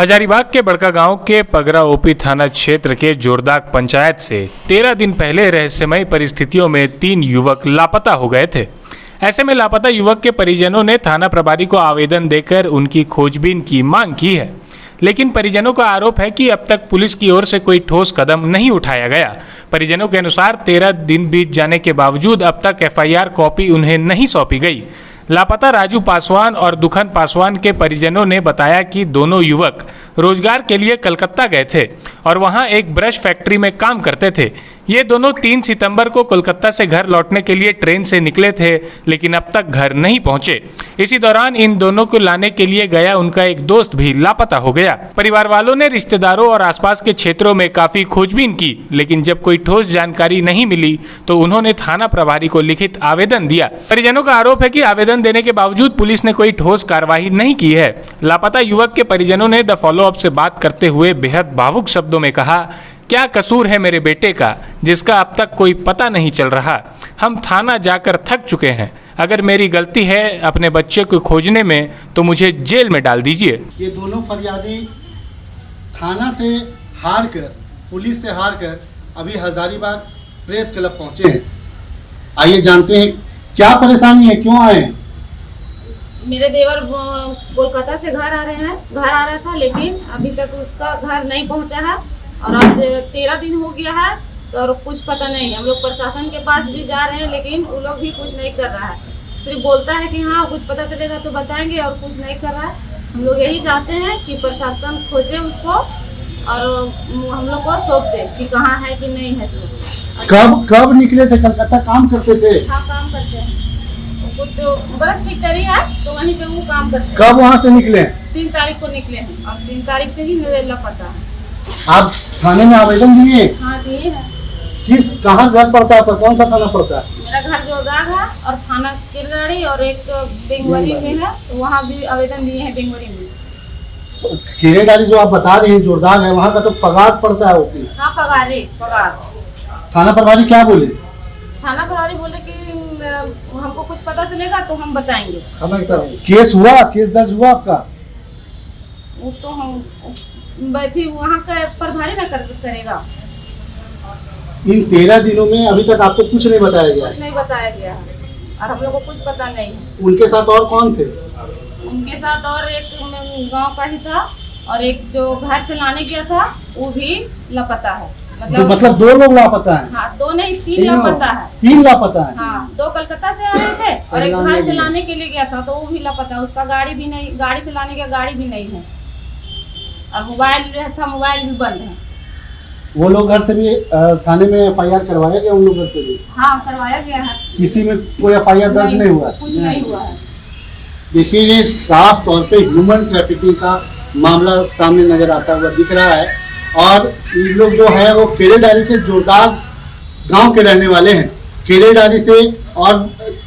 हजारीबाग के बड़कागांव के पगरा ओपी थाना क्षेत्र के जोरदाग पंचायत से 13 दिन पहले रहस्यमय परिस्थितियों में 3 युवक लापता हो गए थे। ऐसे में लापता युवक के परिजनों ने थाना प्रभारी को आवेदन देकर उनकी खोजबीन की मांग की है, लेकिन परिजनों का आरोप है कि अब तक पुलिस की ओर से कोई ठोस कदम नहीं उठाया गया। परिजनों के अनुसार 13 दिन बीत जाने के बावजूद अब तक FIR कॉपी उन्हें नहीं सौंपी गई। लापता राजू पासवान और दुखन पासवान के परिजनों ने बताया कि दोनों युवक रोजगार के लिए कलकत्ता गए थे और वहां एक ब्रश फैक्ट्री में काम करते थे। ये दोनों 3 सितंबर को कोलकाता से घर लौटने के लिए ट्रेन से निकले थे, लेकिन अब तक घर नहीं पहुंचे। इसी दौरान इन दोनों को लाने के लिए गया उनका एक दोस्त भी लापता हो गया। परिवार वालों ने रिश्तेदारों और आसपास के क्षेत्रों में काफी खोजबीन की, लेकिन जब कोई ठोस जानकारी नहीं मिली तो उन्होंने थाना प्रभारी को लिखित आवेदन दिया। परिजनों का आरोप है कि आवेदन देने के बावजूद पुलिस ने कोई ठोस कार्रवाई नहीं की है। लापता युवक के परिजनों ने द फॉलोअप से बात करते हुए बेहद भावुक शब्दों में कहा, क्या कसूर है मेरे बेटे का जिसका अब तक कोई पता नहीं चल रहा। हम थाना जाकर थक चुके हैं। अगर मेरी गलती है अपने बच्चे को खोजने में तो मुझे जेल में डाल दीजिए। ये दोनों फरियादी थाना से हार कर, पुलिस से हार कर अभी हजारीबाग प्रेस क्लब पहुंचे हैं। आइए जानते हैं क्या परेशानी है, क्यों आए हैं। मेरे देवर कोलकाता से घर आ रहा था, लेकिन अभी तक उसका घर नहीं पहुंचा है और आज 13 दिन हो गया है तो और कुछ पता नहीं। हम लोग प्रशासन के पास भी जा रहे हैं, लेकिन वो लोग भी कुछ नहीं कर रहा है। सिर्फ बोलता है कि हाँ कुछ पता चलेगा तो बताएंगे और कुछ नहीं कर रहा है। हम लोग यही चाहते हैं कि प्रशासन खोजे उसको और हम लोग को सौंप दे कि कहाँ है कि नहीं है। कब निकले थे? कलकत्ता काम करते थे? हाँ काम करते हैं, कुछ तो ब्रश फैक्ट्री है तो वहीं पे वो काम करते हैं। कब वहाँ से निकले? 3 तारीख को निकले हैं और 3 तारीख से ही मेरे लापता है। आप थाने में आवेदन दिए? हाँ दिए हैं। कहाँ घर पड़ता है, कौन सा थाना पड़ता है? मेरा घर जोरदाग है और थाना किरगाड़ी और एक बेंगवरी में है, तो वहाँ भी आवेदन दिए हैं। बेंगवरी में किरगाड़ी जो आप बता रहे हैं जोरदाग है, वहाँ का तो पगार पड़ता है ओपी। हाँ पगार। थाना प्रभारी क्या बोले? थाना प्रभारी बोले कि हमको कुछ पता चलेगा तो हम बताएंगे। केस हुआ, केस दर्ज हुआ आपका? वो तो हम वहाँ का प्रभारी ना करेगा। इन 13 दिनों में अभी तक आपको कुछ नहीं बताया गया? कुछ नहीं बताया गया है और हम लोग को कुछ पता नहीं। उनके साथ और कौन थे? उनके साथ और एक गांव का ही था और एक जो घर से लाने गया था वो भी लापता है। मतलब 2 लोग लापता हैं? हाँ 2 नहीं 3 लापता है। 3 लापता है? हाँ 2 कलकत्ता से आ रहे थे और एक घर से लाने के लिए गया था तो वो भी लापता है। उसका गाड़ी भी नहीं, गाड़ी से लाने का गाड़ी भी नहीं है और मोबाइल था, मोबाइल भी बंद है। वो लोग घर से भी थाने में FIR करवाया गया? उन लोग घर से भी? हाँ करवाया गया है। किसी में कोई FIR दर्ज नहीं हुआ? कुछ नहीं हुआ है। देखिए ये साफ तौर पे ह्यूमन ट्रैफिकिंग का मामला सामने नजर आता हुआ दिख रहा है और ये लोग जो है वो केरेडारी के जोरदाग गांव के रहने वाले हैं। केरेडारी से और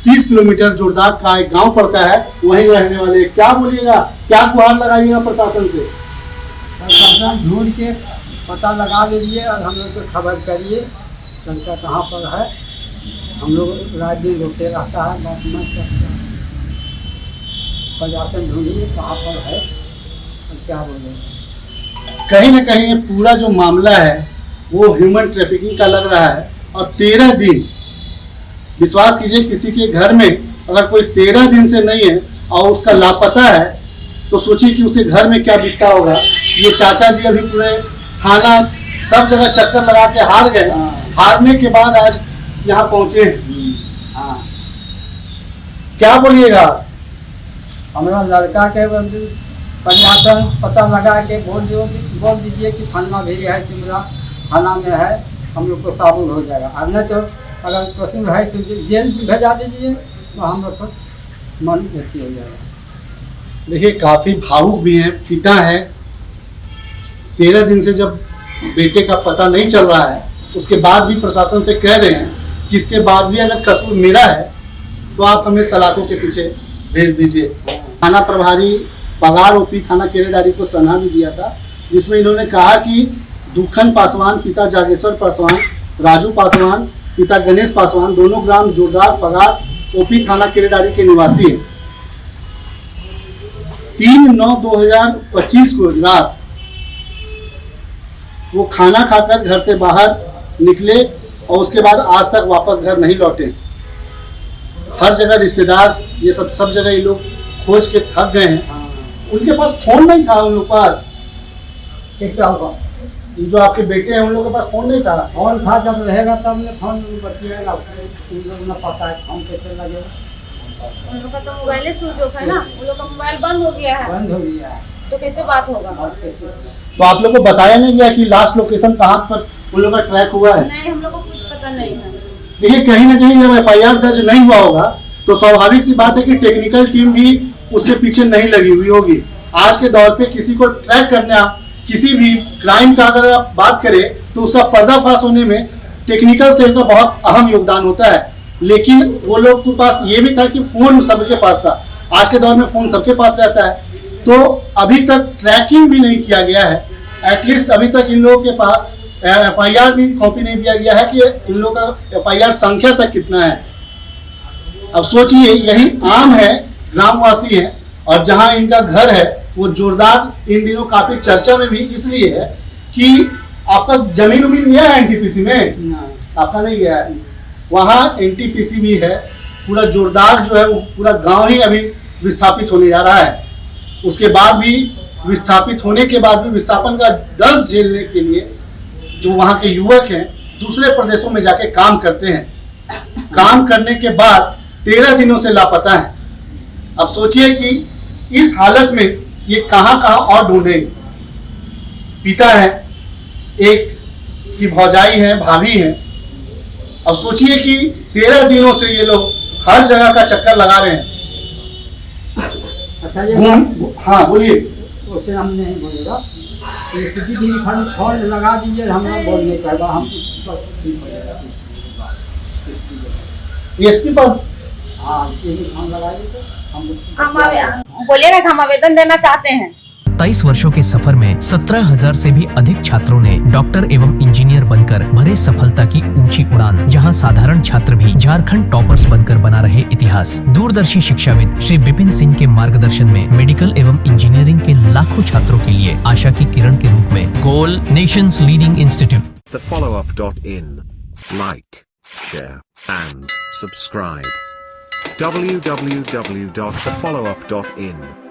30 किलोमीटर जोरदाग का एक गांव पड़ता है, वहीं रहने वाले। क्या बोलिएगा, क्या गुहार लगाइएगा प्रशासन से? प्रशासन ढूंढ के पता लगा लीजिए और हम लोग को खबर करिए लड़का कहाँ पर है। हम लोग रात दिन रोते रहता है, बात मत करता है। प्रशासन ढूंढिए कहाँ पर है और क्या बोले। कहीं ना कहीं ये पूरा जो मामला है वो ह्यूमन ट्रैफिकिंग का लग रहा है और 13 दिन, विश्वास कीजिए किसी के घर में अगर कोई 13 दिन से नहीं है और उसका लापता है तो सोचिए कि उसे घर में क्या बीतता होगा। ये चाचा जी अभी पूरे थाना सब जगह चक्कर लगा के हार गए। हारने के बाद आज यहाँ पहुंचे हैं। क्या बोलिएगा? हमारा लड़का के प्रशासन पता लगा के बोल दीजिए कि फलना भी है शिमला थाना में है, हम लोग को साबुन हो जाएगा। और नहीं तो अगर कसूर है तो जेल भेजा दीजिए तो हम लोग को मन अच्छी हो जाएगा। देखिए काफ़ी भावुक भी हैं, पिता है। 13 दिन से जब बेटे का पता नहीं चल रहा है उसके बाद भी प्रशासन से कह रहे हैं कि इसके बाद भी अगर कसूर मेरा है तो आप हमें सलाखों के पीछे भेज दीजिए। थाना प्रभारी पगार ओपी थाना केरेडारी को सलाह भी दिया था, जिसमें इन्होंने कहा कि दुखन पासवान पिता जागेश्वर पासवान, राजू पासवान पिता गणेश पासवान, दोनों ग्राम जोरदाग पगार ओपी थाना केरेडारी के निवासी हैं। 3/9/2025 को रात वो खाना खाकर घर से बाहर निकले और उसके बाद आज तक वापस घर नहीं लौटे। हर जगह रिश्तेदार ये सब जगह ये लोग खोज के थक गए हैं। उनके पास फोन नहीं था, उन लोग पास कैसे होगा? ये जो आपके बेटे हैं उन लोगों के पास फोन नहीं था। फोन था, जब रहेगा तब ने फोन बतिएगा। उन लोग न पता है फोन कैसे लगेगा। उन लोग का तो मोबाइल स्विच ऑफ है ना, उन लोग का मोबाइल बंद हो गया है, बंद हो गया है तो कैसे बात होगा? और कैसे? तो आप लोग को बताया नहीं गया कि लास्ट लोकेशन कहाँ पर उन लोग का ट्रैक हुआ है? नहीं, हम लोग को कुछ पता नहीं है। देखिए कहीं ना कहीं जब FIR दर्ज नहीं हुआ होगा तो स्वाभाविक सी बात है कि टेक्निकल टीम भी उसके पीछे नहीं लगी हुई होगी। आज के दौर पे किसी को ट्रैक करना, किसी भी क्राइम का अगर आप बात करें तो उसका पर्दाफाश होने में टेक्निकल सेल का बहुत अहम योगदान होता है। लेकिन वो लोग के पास ये भी था कि फोन सबके पास था। आज के दौर में फोन सबके पास रहता है, तो अभी तक ट्रैकिंग भी नहीं किया गया है। एटलीस्ट अभी तक इन लोगों के पास FIR भी कॉपी नहीं दिया गया है कि इन लोगों का FIR संख्या तक कितना है। अब सोचिए, यही आम है, ग्रामवासी हैं, और जहां इनका घर है वो जोरदार इन दिनों काफी चर्चा में भी इसलिए है कि आपका जमीन उमीन गया है NTPC में? आपका नहीं गया है। वहाँ NTPC भी है, पूरा जोरदार जो है वो पूरा गांव ही अभी विस्थापित होने जा रहा है। उसके बाद भी विस्थापित होने के बाद भी विस्थापन का दर्द झेलने के लिए जो वहाँ के युवक हैं दूसरे प्रदेशों में जाके काम करते हैं। काम करने के बाद 13 दिनों से लापता हैं। अब सोचिए कि इस हालत में ये कहाँ कहाँ और ढूंढेंगे। पिता है, एक की भौजाई है, भाभी है। अब सोचिए कि 13 दिनों से ये लोग हर जगह का चक्कर लगा रहे हैं। अच्छा ये हाँ बोलिए। उससे हम नहीं बोलेगा, ACP भी फोन लगा दीजिए, हम लोग बोल नहीं पाएगा, हम बस ठीक हो जाएगा। SP पास हाँ, इसके भी फोन लगाइए तो हम बोलिएगा कि हम आवेदन देना चाहते हैं। 23 वर्षों के सफर में 17,000 से भी अधिक छात्रों ने डॉक्टर एवं इंजीनियर बनकर भरे सफलता की ऊंची उड़ान। जहां साधारण छात्र भी झारखंड टॉपर्स बनकर बना रहे इतिहास। दूरदर्शी शिक्षाविद श्री विपिन सिंह के मार्गदर्शन में मेडिकल एवं इंजीनियरिंग के लाखों छात्रों के लिए आशा की किरण के रूप में गोल nations leading institute. thefollowup.in. Like, share and subscribe. www.thefollowup.in